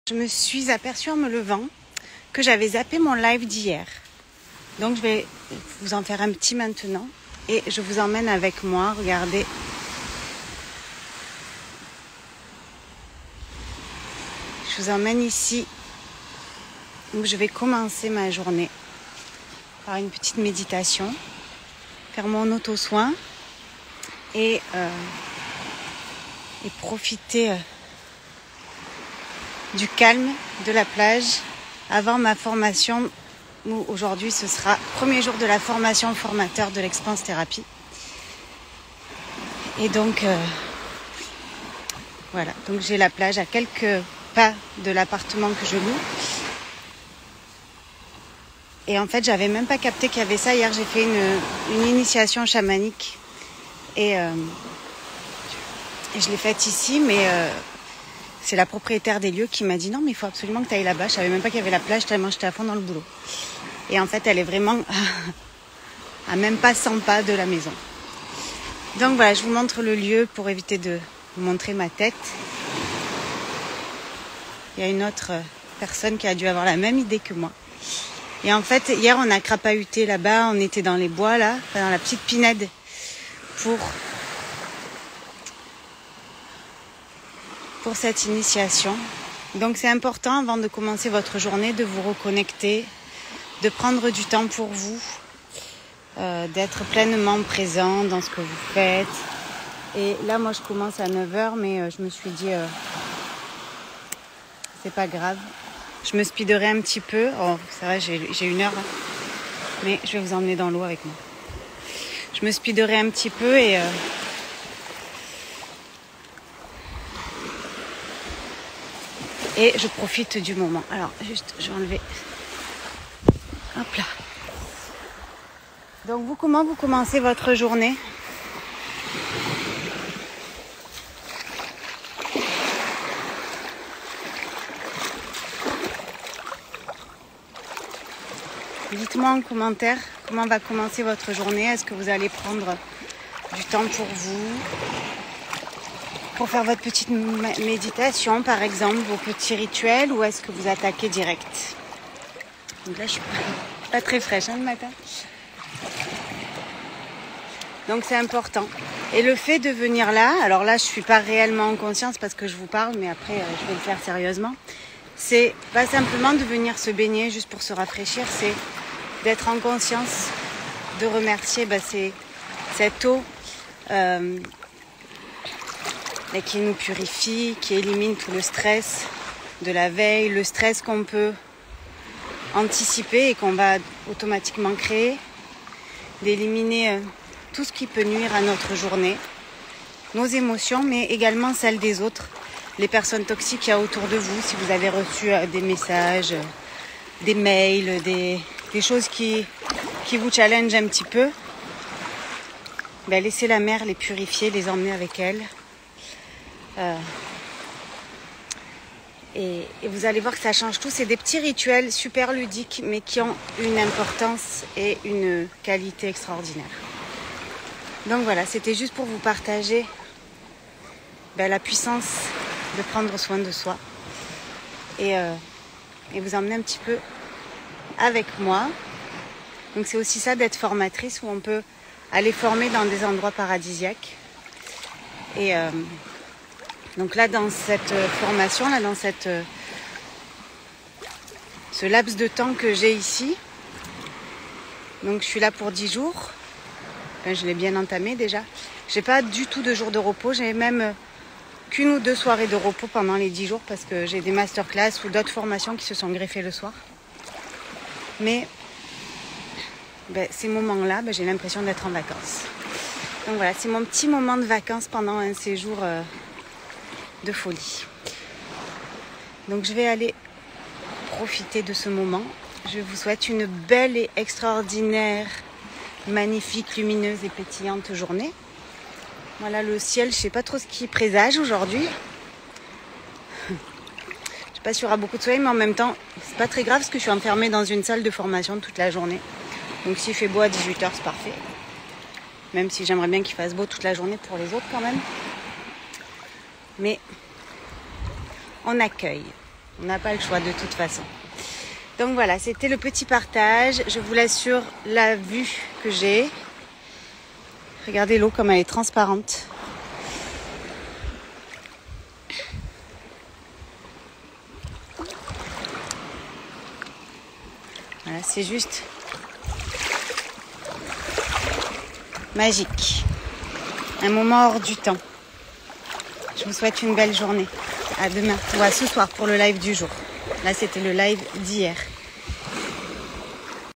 Je me suis aperçue en me levant que j'avais zappé mon live d'hier. Donc je vais vous en faire un petit maintenant et je vous emmène avec moi. Regardez. Je vous emmène ici où je vais commencer ma journée par une petite méditation, faire mon auto-soin et profiter du calme de la plage avant ma formation où aujourd'hui ce sera premier jour de la formation formateur de l'expanse thérapie. Et donc voilà, donc j'ai la plage à quelques pas de l'appartement que je loue. Et en fait, j'avais même pas capté qu'il y avait ça. Hier, j'ai fait une initiation chamanique et je l'ai faite ici, mais c'est la propriétaire des lieux qui m'a dit non, mais il faut absolument que tu ailles là-bas. Je savais même pas qu'il y avait la plage tellement j'étais à fond dans le boulot. Et en fait, elle est vraiment à même pas 100 pas de la maison. Donc voilà, je vous montre le lieu pour éviter de vous montrer ma tête. Il y a une autre personne qui a dû avoir la même idée que moi. Et en fait, hier, on a crapahuté là-bas. On était dans les bois, là, dans la petite pinède pour cette initiation. Donc c'est important avant de commencer votre journée de vous reconnecter, de prendre du temps pour vous, d'être pleinement présent dans ce que vous faites. Et là moi je commence à 9h mais je me suis dit c'est pas grave, je me speederai un petit peu. Oh, c'est vrai, j'ai 1 heure là. Mais je vais vous emmener dans l'eau avec moi. Je me speederai un petit peu et je profite du moment. Alors, juste, je vais enlever. Hop là. Donc, vous, comment vous commencez votre journée ? Dites-moi en commentaire comment va commencer votre journée. Est-ce que vous allez prendre du temps pour vous ? Pour faire votre petite méditation, par exemple, vos petits rituels, ou est-ce que vous attaquez direct ? Donc là, je suis pas très fraîche le matin. Donc c'est important. Et le fait de venir là, alors là, je suis pas réellement en conscience parce que je vous parle, mais après, je vais le faire sérieusement. C'est pas simplement de venir se baigner juste pour se rafraîchir, c'est d'être en conscience, de remercier cette eau qui nous purifie, qui élimine tout le stress de la veille, le stress qu'on peut anticiper et qu'on va automatiquement créer, d'éliminer tout ce qui peut nuire à notre journée, nos émotions, mais également celles des autres, les personnes toxiques qu'il y a autour de vous, si vous avez reçu des messages, des mails, des choses qui vous challengent un petit peu, laissez la mer les purifier, les emmener avec elle. Et vous allez voir que ça change tout. C'est des petits rituels super ludiques, mais qui ont une importance et une qualité extraordinaire. Donc voilà, c'était juste pour vous partager la puissance de prendre soin de soi et vous emmener un petit peu avec moi. Donc c'est aussi ça d'être formatrice, où on peut aller former dans des endroits paradisiaques. Et donc là, dans cette formation, là, dans ce laps de temps que j'ai ici, donc je suis là pour 10 jours. Enfin, je l'ai bien entamé déjà. J'ai pas du tout de jours de repos. J'ai même qu'1 ou 2 soirées de repos pendant les 10 jours parce que j'ai des masterclass ou d'autres formations qui se sont greffées le soir. Mais ces moments-là, j'ai l'impression d'être en vacances. Donc voilà, c'est mon petit moment de vacances pendant un séjour de folie. Donc je vais aller profiter de ce moment. Je vous souhaite une belle et extraordinaire, magnifique, lumineuse et pétillante journée. Voilà le ciel, je sais pas trop ce qu'il présage aujourd'hui. Je sais pas s'il y aura beaucoup de soleil, mais en même temps, c'est pas très grave parce que je suis enfermée dans une salle de formation toute la journée. Donc s'il fait beau à 18h, c'est parfait. Même si j'aimerais bien qu'il fasse beau toute la journée pour les autres quand même. Mais on accueille. On n'a pas le choix de toute façon. Donc voilà, c'était le petit partage. Je vous l'assure, la vue que j'ai. Regardez l'eau comme elle est transparente. Voilà, c'est juste magique. Un moment hors du temps. Je vous souhaite une belle journée. À demain ou à ce soir pour le live du jour. Là, c'était le live d'hier.